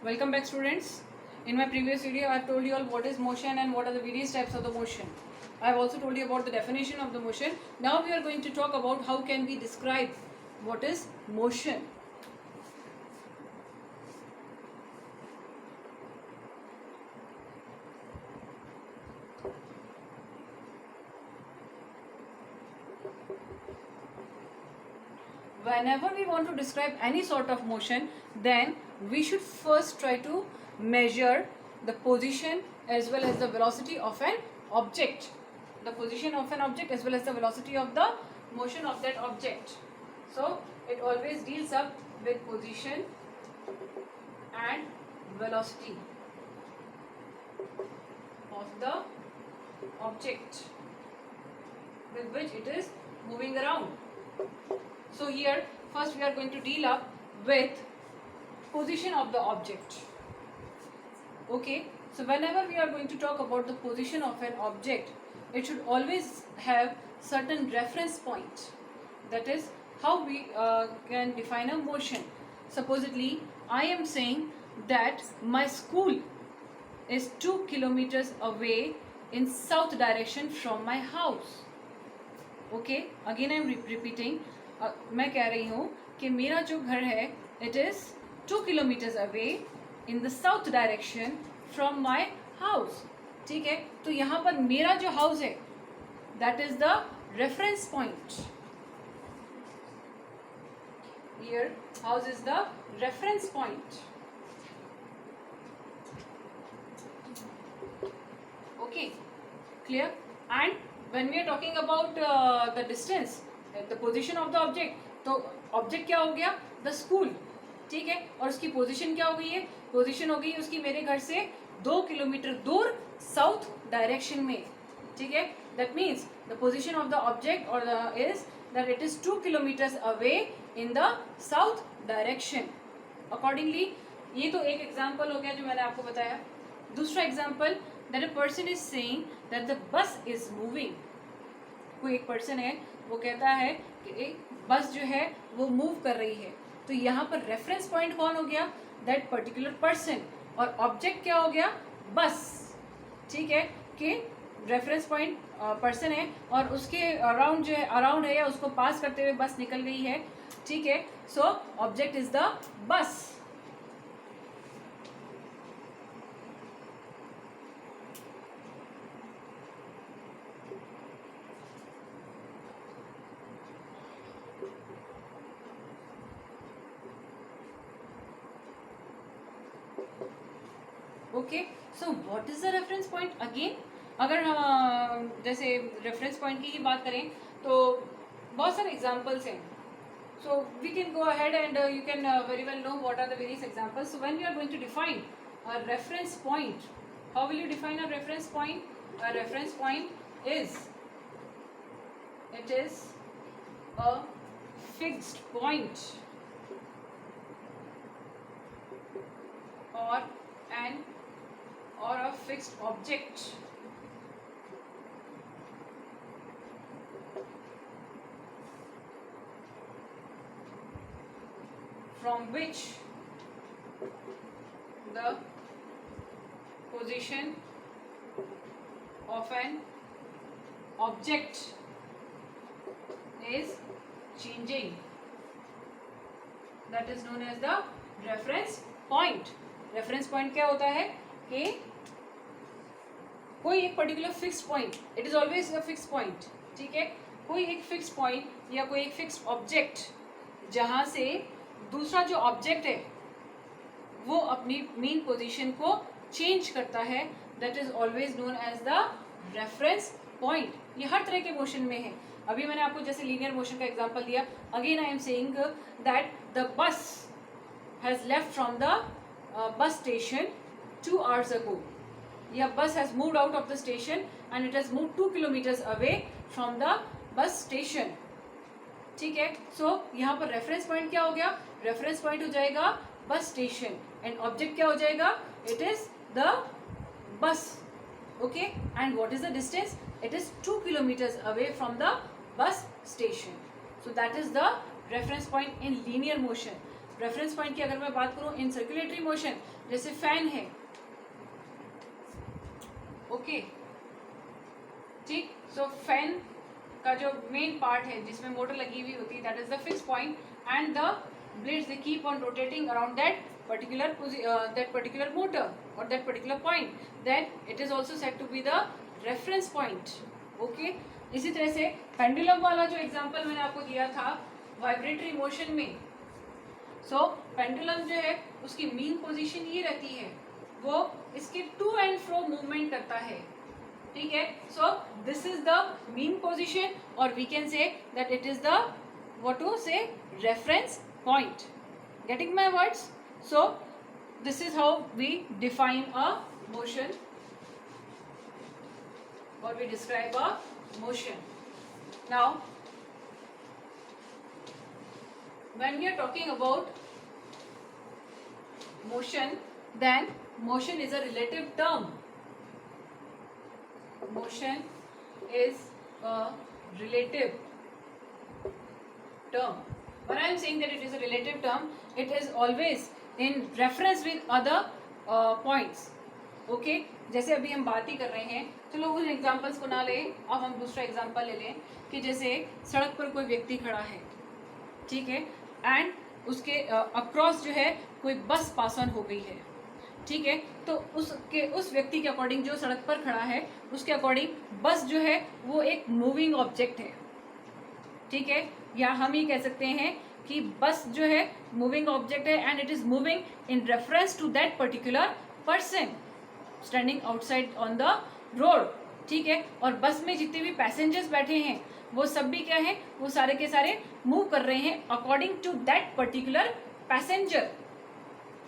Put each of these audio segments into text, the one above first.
Welcome back, students. In my previous video, I have told you all what is motion and what are the various types of the motion. I have also told you about the definition of the motion. Now we are going to talk about how can we describe what is motion. Whenever we want to describe any sort of motion, then we should first try to measure the position as well as the velocity of an object. The position of an object as well as the velocity of the motion of that object. So it always deals up with position and velocity of the object with which it is moving around. So here first we are going to deal up with position of the object. Okay, so whenever we are going to talk about the position of an object, it should always have certain reference point. That is how we can define a motion. Supposedly I am saying that my school is 2 kilometers away in south direction from my house. Okay, again I am repeating. मैं कह रही हूँ कि मेरा जो घर है it is 2 kilometres away in the south direction from my house. ठीक है, तो यहाँ पर मेरा जो हाउस है that is the reference point. Here house is the reference point. Okay, clear. And when we are talking about the distance, the position of the object, तो object क्या हो गया? The school. ठीक है, और उसकी पोजीशन क्या हो गई है? पोजीशन हो गई उसकी मेरे घर से 2 किलोमीटर दूर साउथ डायरेक्शन में. ठीक है, that means the position of the object और is that it is 2 kilometres away in the south direction. Accordingly ये तो एक एग्जाम्पल हो गया जो मैंने आपको बताया. दूसरा example, that a person is saying that the bus is moving. कोई एक पर्सन है, वो कहता है कि एक बस जो है वो मूव कर रही है. तो यहाँ पर रेफरेंस पॉइंट कौन हो गया? That particular person. और ऑब्जेक्ट क्या हो गया? बस. ठीक है, कि रेफरेंस पॉइंट पर्सन है और उसके अराउंड जो है, अराउंड है या उसको पास करते हुए बस निकल गई है. ठीक है, so object is the bus. Okay, so what is the reference point? Again अगर हम जैसे रेफरेंस पॉइंट की ही बात करें तो बहुत सारे एग्जांपल्स हैं. So we can go ahead and you can very well know what are the various examples. So when we are going to define a reference point, how will you define a reference point? A reference point is, it is a fixed point और an or a fixed object from which the position of an object is changing. That is known as the reference point. Reference point क्या होता है कि कोई एक particular fix point, it is always a fix point. ठीक है, कोई एक फिक्स पॉइंट या कोई एक फिक्स ऑब्जेक्ट जहां से दूसरा जो ऑब्जेक्ट है वो अपनी मेन पोजीशन को चेंज करता है, that is always known as the reference point. ये हर तरह के मोशन में है. अभी मैंने आपको जैसे लीनियर मोशन का एग्जांपल दिया. Again I am saying that the bus has left from the bus station 2 hours ago. Yeah, bus has moved out of the station and it has moved 2 kilometers away from the bus station. ठीक है, so यहाँ पर reference point क्या हो गया? Reference point हो जाएगा bus station and object क्या हो जाएगा? It is the bus. Okay, and what is the distance? It is 2 kilometers away from the bus station. So that is the reference point in linear motion. Reference point की अगर मैं बात करूं इन circulatory motion, जैसे fan है, okay ठीक। सो fan का जो मेन पार्ट है जिसमें मोटर लगी हुई होती है, that is the fix point, and the blades they keep on rotating around that particular motor or that particular point, then it is also said to be the reference point, okay। इसी तरह से pendulum वाला जो example मैंने आपको दिया था vibratory motion में, सो पेंडुलम जो है उसकी मीन पोजीशन ये रहती है, वो इसके टू एंड फ्रो मूवमेंट करता है, ठीक है। So this is the mean position, और we can say that it is the what to say reference point, getting my words। so this is how we define a motion or we describe a motion। now when we are talking about motion, then motion is a relative term, motion is a relative term। when I am saying that it is a relative term, it is always in reference with other points, okay। जैसे अभी हम बात ही कर रहे हैं, चलो उन examples को ना ले, अब हम दूसरा एग्जांपल ले लें कि जैसे सड़क पर कोई व्यक्ति खड़ा है, ठीक है, एंड उसके अक्रॉस जो है कोई बस पास ऑन हो गई है, ठीक है। तो उस व्यक्ति के अकॉर्डिंग जो सड़क पर खड़ा है उसके अकॉर्डिंग बस जो है वो एक मूविंग ऑब्जेक्ट है, ठीक है। या हम ये कह सकते हैं कि बस जो है मूविंग ऑब्जेक्ट है and it is moving in reference to that particular person standing outside on the road, ठीक है। और बस में जितने भी पैसेंजर्स बैठे हैं वो सब भी क्या है, वो सारे के सारे मूव कर रहे हैं according to that particular passenger.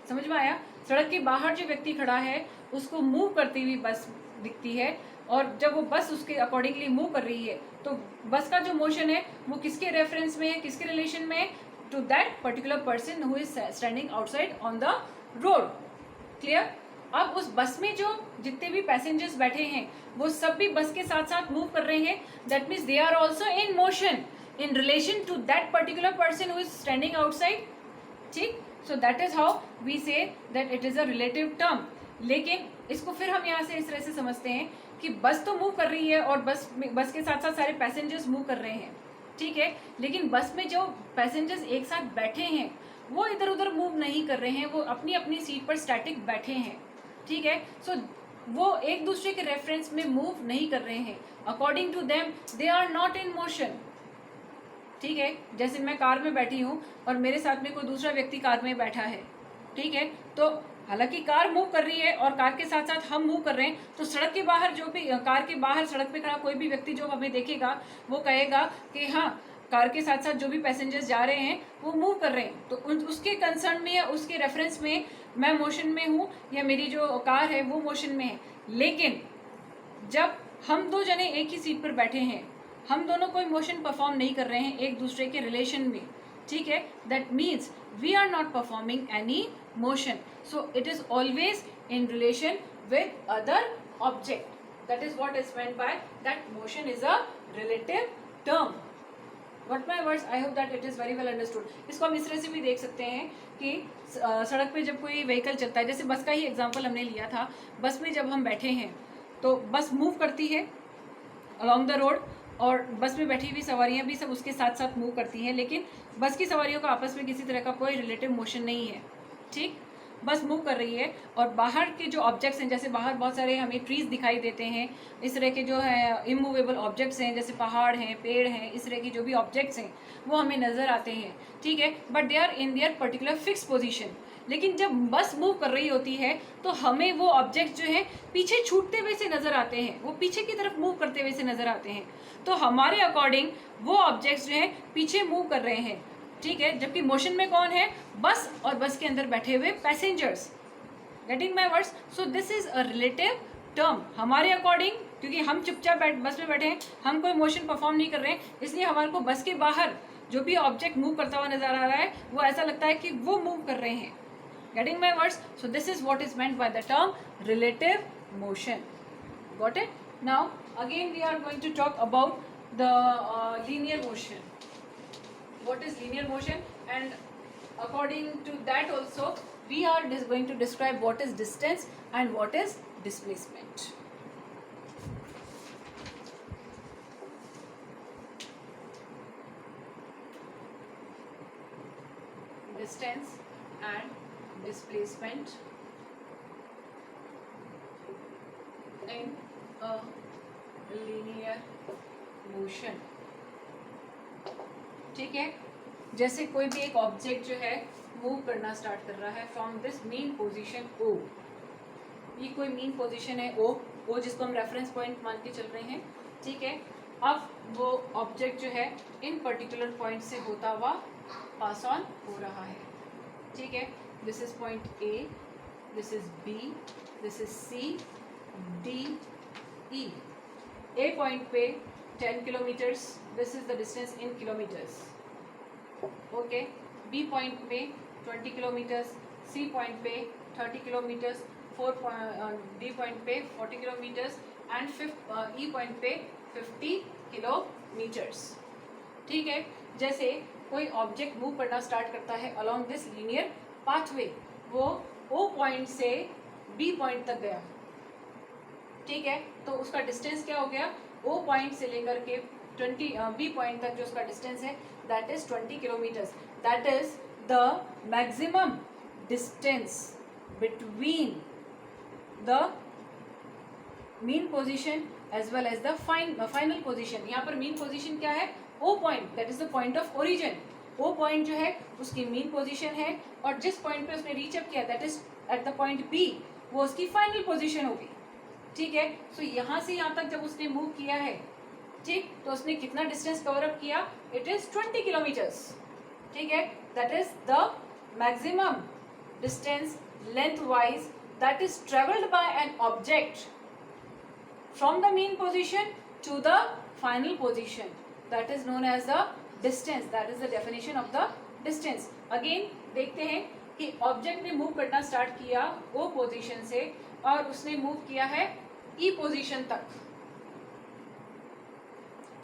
समझ में आया? सड़क के बाहर जो व्यक्ति खड़ा है उसको मूव करती हुई बस दिखती है, और जब वो बस उसके अकॉर्डिंगली मूव कर रही है तो बस का जो मोशन है वो किसके रेफरेंस में है, किसके रिलेशन में है, to that particular person who is standing outside on the road. Clear? अब उस बस में जो जितने भी पैसेंजर्स बैठे हैं वो सब भी बस के साथ साथ मूव कर रहे हैं, that means they are also in motion in relation to that particular person who is standing outside, ठीक। So that is how we say that it is a relative term. लेकिन इसको फिर हम यहाँ से इस तरह से समझते हैं कि बस तो मूव कर रही है और बस के साथ साथ सारे पैसेंजर्स मूव कर रहे हैं, ठीक है, लेकिन बस में जो पैसेंजर्स एक साथ बैठे हैं वो इधर उधर मूव नहीं कर रहे हैं, वो अपनी अपनी सीट पर स्टैटिक बैठे हैं, ठीक है। सो वो एक दूसरे के रेफरेंस में मूव नहीं कर रहे हैं, according to them they are not in motion, ठीक है। जैसे मैं कार में बैठी हूँ और मेरे साथ में कोई दूसरा व्यक्ति कार में बैठा है, ठीक है, तो हालांकि कार मूव कर रही है और कार के साथ साथ हम मूव कर रहे हैं, तो सड़क के बाहर जो भी कार के बाहर सड़क पे खड़ा कोई भी व्यक्ति जो हमें देखेगा वो कहेगा कि हाँ, कार के साथ साथ जो भी पैसेंजर्स जा रहे हैं वो मूव कर रहे हैं, तो उसके कंसर्न में या उसके रेफरेंस में मैं मोशन में हूँ या मेरी जो कार है वो मोशन में है। लेकिन जब हम दो जने एक ही सीट पर बैठे हैं, हम दोनों कोई मोशन परफॉर्म नहीं कर रहे हैं एक दूसरे के रिलेशन में, ठीक है, that means we are not performing any motion, so it is always in relation with other object, that is what is meant by that motion is a relative term। what my words, I hope that it is very well understood। इसको हम इस तरह से भी देख सकते हैं कि सड़क पे जब कोई व्हीकल चलता है, जैसे बस का ही एग्जांपल हमने लिया था, बस में जब हम बैठे हैं तो बस मूव करती है along the road और बस में बैठी हुई सवारियां भी सब उसके साथ साथ मूव करती हैं, लेकिन बस की सवारियों का आपस में किसी तरह का कोई रिलेटिव मोशन नहीं है, ठीक। बस मूव कर रही है और बाहर के जो ऑब्जेक्ट्स हैं, जैसे बाहर बहुत सारे हमें ट्रीज दिखाई देते हैं, इस तरह के जो है इमूवेबल ऑब्जेक्ट्स हैं, जैसे पहाड़ हैं, पेड़ हैं, इस तरह की जो भी ऑब्जेक्ट्स हैं वो हमें नज़र आते हैं, ठीक है, but they are in their particular fix position. लेकिन जब बस मूव कर रही होती है तो हमें वो ऑब्जेक्ट जो है पीछे छूटते हुए से नज़र आते हैं, वो पीछे की तरफ मूव करते हुए से नज़र आते हैं, तो हमारे अकॉर्डिंग वो ऑब्जेक्ट्स जो है पीछे मूव कर रहे हैं, ठीक है, जबकि मोशन में कौन है, बस और बस के अंदर बैठे हुए passengers. Getting my words? So this is a relative term. हमारे अकॉर्डिंग, क्योंकि हम चुपचाप बस में बैठे हैं, हम कोई मोशन परफॉर्म नहीं कर रहे हैं, इसलिए हमारे को बस के बाहर जो भी ऑब्जेक्ट मूव करता हुआ नजर आ रहा है वो ऐसा लगता है कि वो मूव कर रहे हैं। Getting my words? So this is what is meant by the term relative motion. Got it? Now again we are going to talk about the linear motion. What is linear motion? And according to that also we are going to describe what is distance and what is displacement. Distance and displacement in a linear motion. ठीक है, जैसे कोई भी एक object जो है move करना start कर रहा है from this mean position O. ये कोई मीन पोजीशन है O जिसको हम रेफरेंस पॉइंट मान के चल रहे हैं. ठीक है, अब वो ऑब्जेक्ट जो है इन पर्टिकुलर पॉइंट से होता हुआ पास ऑन हो रहा है. ठीक है, this is point A, this is B, this is C, D, E. A point पे 10 kilometres, this is the distance in kilometres. Okay, B point पे 20 किलोमीटर्स, C पॉइंट पे 30 किलोमीटर्स, D पॉइंट पे 40 kilometres and E point पे 50 kilometres. ठीक है, जैसे कोई object move करना स्टार्ट करता है अलोंग दिस लीनियर पाथवे, वो O पॉइंट से B पॉइंट तक गया. ठीक है, तो उसका डिस्टेंस क्या हो गया? O पॉइंट से लेकर के B पॉइंट तक जो उसका डिस्टेंस है that is 20 kilometers. That is the maximum distance between the mean position as well as the final position. यहाँ पर मीन पोजीशन क्या है? O point, that is the point of origin. O point जो है उसकी mean position है और जिस पॉइंट पे उसने रीच अप किया that is at the point B, वो उसकी फाइनल पोजीशन होगी. ठीक है, सो यहाँ से यहाँ तक जब उसने मूव किया है, ठीक, तो उसने कितना डिस्टेंस कवर अप किया? It is 20 kilometres. ठीक है, that is the maximum distance length wise that is travelled by an object from the mean position to the final position. That is known as the distance. That is the definition of the distance. Again देखते हैं कि object ने move करना start किया O position से और उसने move किया है E पोजीशन तक.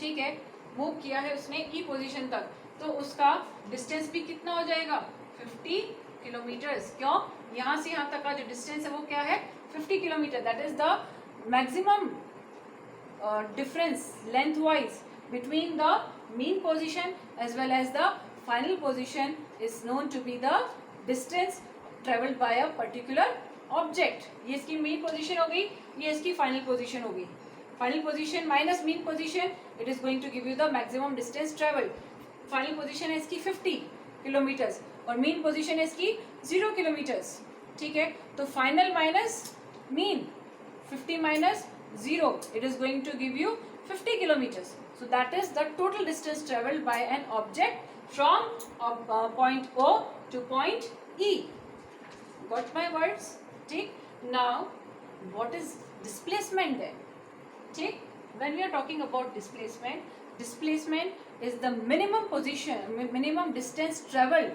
ठीक है, मूव किया है उसने E पोजीशन तक, तो उसका डिस्टेंस भी कितना हो जाएगा? 50 किलोमीटर्स. क्यों? यहाँ से यहाँ तक का जो डिस्टेंस है वो क्या है? 50 kilometre. That is the maximum difference length wise between the mean position as well as the final position is known to be the distance travelled by a particular object. ये इसकी मीन पोजीशन हो गई, ये इसकी final position हो गई. Final position minus mean position, it is going to give you the maximum distance travelled. Final position है इसकी 50 किलोमीटर्स और मीन पोजीशन है इसकी 0 किलोमीटर्स. ठीक है, तो final minus mean, 50 minus 0, it is going to give you 50 kilometres. So that is the total distance traveled by an object from point O to point E. Got my words? ठीक. Now what is displacement then? ठीक. When we are talking about displacement, displacement is the minimum distance traveled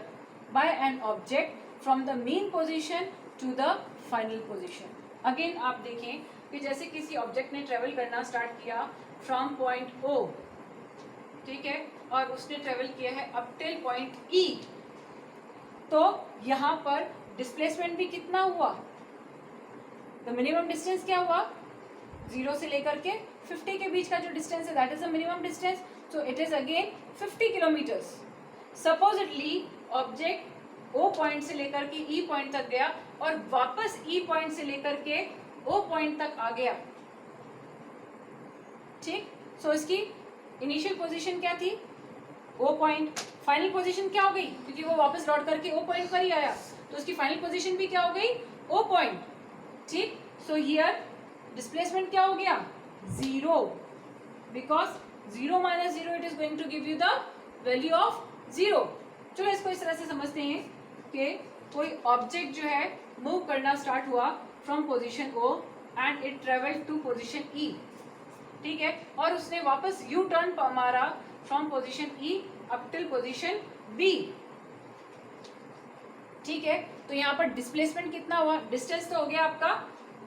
by an object from the mean position to the final position. Again आप देखें कि जैसे किसी object ने travel करना start किया from point O, ठीक है, और उसने ट्रेवल किया है अप टिल पॉइंट E, तो यहाँ पर डिस्प्लेसमेंट भी कितना हुआ? द मिनिमम डिस्टेंस क्या हुआ? 0 से लेकर के 50 के बीच का जो डिस्टेंस है that is the minimum distance. So it is again 50 kilometres. Supposedly object O point से लेकर के E पॉइंट तक गया और वापस E पॉइंट से लेकर के O पॉइंट तक आ गया. ठीक, सो इसकी इनिशियल पोजीशन क्या थी? O point. फाइनल पोजीशन क्या हो गई? क्योंकि वो वापस लौट करके O पॉइंट पर ही आया, तो उसकी फाइनल पोजीशन भी क्या हो गई? O point. ठीक, सो हियर डिस्प्लेसमेंट क्या हो गया? 0, because 0 minus 0 it is going to give you the value of 0. चलो इसको इस तरह से समझते हैं कि कोई ऑब्जेक्ट जो है मूव करना स्टार्ट हुआ from position O and it travelled to position E. ठीक है, और उसने वापस यू टर्न मारा from position E up till position B. ठीक है, तो यहाँ पर डिस्प्लेसमेंट कितना हुआ? डिस्टेंस तो हो गया आपका,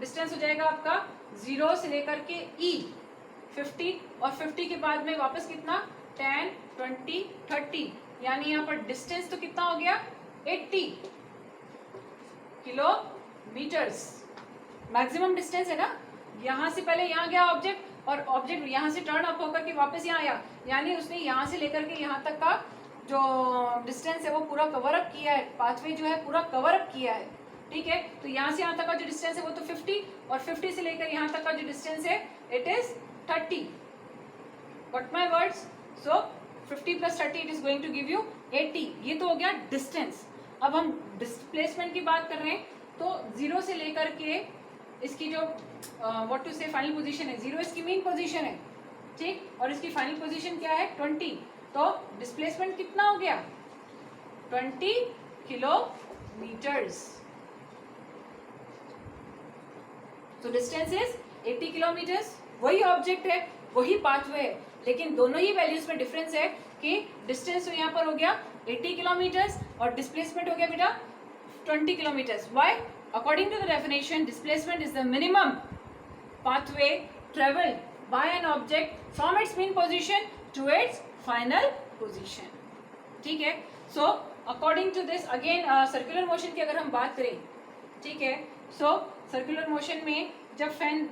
डिस्टेंस हो जाएगा आपका 0 से लेकर के E 50 और 50 के बाद में वापस कितना? 10, 20, 30. यानी यहाँ पर डिस्टेंस तो कितना हो गया? 80 किलोमीटर्स मैक्सिमम डिस्टेंस है ना। यहाँ से पहले यहाँ गया ऑब्जेक्ट और ऑब्जेक्ट यहाँ से टर्न अप होकर के वापस यहाँ आया, यानी उसने यहाँ से लेकर के यहाँ तक का जो डिस्टेंस है वो पूरा कवर अप किया है, पाथवे जो है पूरा कवर अप किया है। ठीक है, तो यहाँ से यहाँ तक का जो डिस्टेंस है वो तो 50 और 50 से लेकर यहाँ तक का जो डिस्टेंस है it is 30। What my words? So 50 + 30 it is going to give you 80। ये तो हो गया डिस्टेंस। अब हम डिस्प्लेसमेंट की बात कर रहे हैं, तो 0 से लेकर के इसकी जो व्हाट टू से फाइनल पोजीशन है, 0 इसकी मेन पोजीशन है, ठीक, और इसकी फाइनल पोजीशन क्या है 20। तो डिस्प्लेसमेंट कितना हो गया 20 किलोमीटर्स। तो डिस्टेंस इज 80 किलोमीटर्स। वही ऑब्जेक्ट है, वही पाथवे है, लेकिन दोनों ही वैल्यूज में डिफरेंस है कि डिस्टेंस तो यहाँ पर हो गया 80 किलोमीटर्स और डिस्प्लेसमेंट हो गया बेटा 20 kilometres. Why? According to the definition, displacement is the minimum pathway traveled by an object from its mean position to its final position. ठीक है, so according to this again circular motion की अगर हम बात करें, ठीक है, so circular motion में जब फैन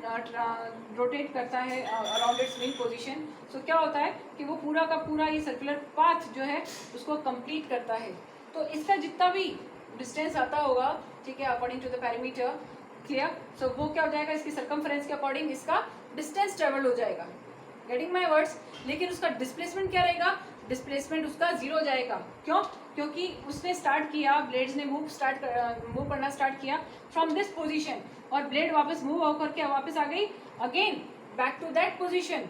रोटेट करता है around its main position, so क्या होता है कि वो पूरा का पूरा ये सर्कुलर पाथ जो है उसको कंप्लीट करता है। तो इसका जितना भी डिस्टेंस आता होगा, ठीक है, according to the parameter, clear, so वो क्या हो जाएगा इसकी सर्कमफ्रेंस के अकॉर्डिंग इसका डिस्टेंस ट्रेवल हो जाएगा। Getting my words? लेकिन उसका डिस्प्लेसमेंट क्या रहेगा? डिस्प्लेसमेंट उसका 0 हो जाएगा। क्यों? क्योंकि उसने स्टार्ट किया, ब्लेड्स ने मूव करना स्टार्ट किया फ्रॉम दिस पोजीशन और ब्लेड वापस मूव होकर के वापस आ गई again back to that position.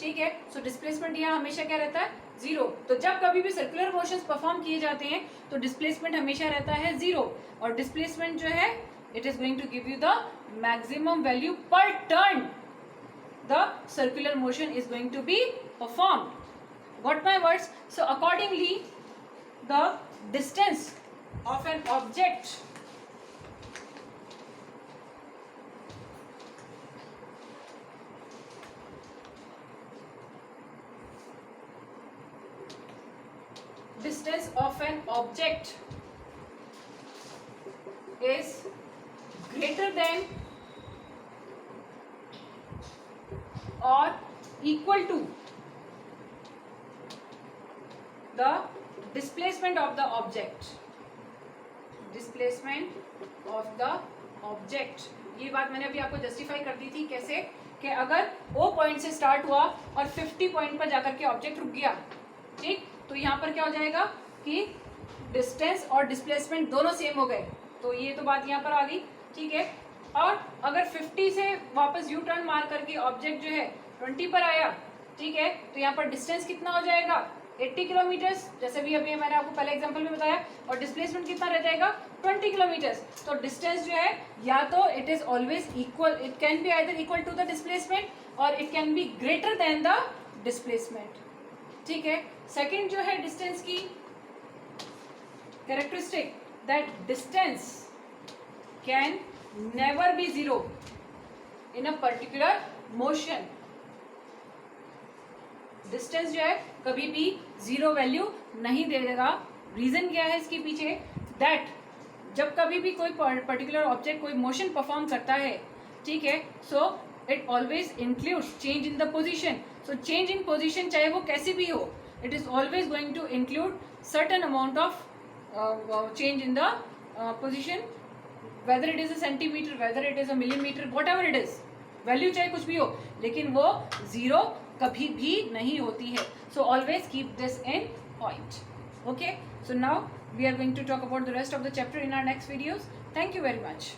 ठीक है, सो डिस्प्लेसमेंट यहाँ हमेशा क्या रहता है 0। तो जब कभी भी सर्कुलर मोशंस परफॉर्म किए जाते हैं तो डिस्प्लेसमेंट हमेशा रहता है 0 और डिस्प्लेसमेंट जो है it is going to give you the maximum value पर turn the circular motion is going to be performed. What my words? So accordingly the distance of an object distance of an object is greater than or equal to the displacement of the object. Displacement of the object, ये बात मैंने अभी आपको justify कर दी थी। कैसे? कि अगर O पॉइंट से स्टार्ट हुआ और 50 पॉइंट पर जाकर के ऑब्जेक्ट रुक गया, ठीक, तो यहाँ पर क्या हो जाएगा कि डिस्टेंस और डिस्प्लेसमेंट दोनों सेम हो गए। तो ये तो बात यहाँ पर आ गई, ठीक है। और अगर 50 से वापस यू टर्न मार करके ऑब्जेक्ट जो है 20 पर आया, ठीक है, तो यहाँ पर डिस्टेंस कितना हो जाएगा 80 किलोमीटर्स, जैसे भी अभी मैंने आपको पहले एग्जांपल में बताया, और डिस्प्लेसमेंट कितना रह जाएगा 20 किलोमीटर्स। तो डिस्टेंस जो है या तो it is always equal, it can be either equal to the displacement और it can be greater than the displacement. ठीक है, सेकेंड जो है डिस्टेंस की characteristic, that distance can never be 0 in a particular motion. Distance जो है कभी भी 0 वैल्यू नहीं दे देगा। रीजन क्या है इसके पीछे? दैट जब कभी भी कोई पर्टिकुलर ऑब्जेक्ट कोई मोशन परफॉर्म करता है, ठीक है, so it always includes change in the position. So change in position चाहे वो कैसी भी हो, it is always going to include certain amount of change in the position, whether it is a centimeter, whether it is a millimeter, whatever it is, value चाहे कुछ भी हो, लेकिन वो 0 कभी भी नहीं होती है। So always keep this in point. Okay, so now we are going to talk about the rest of the chapter in our next videos. Thank you very much.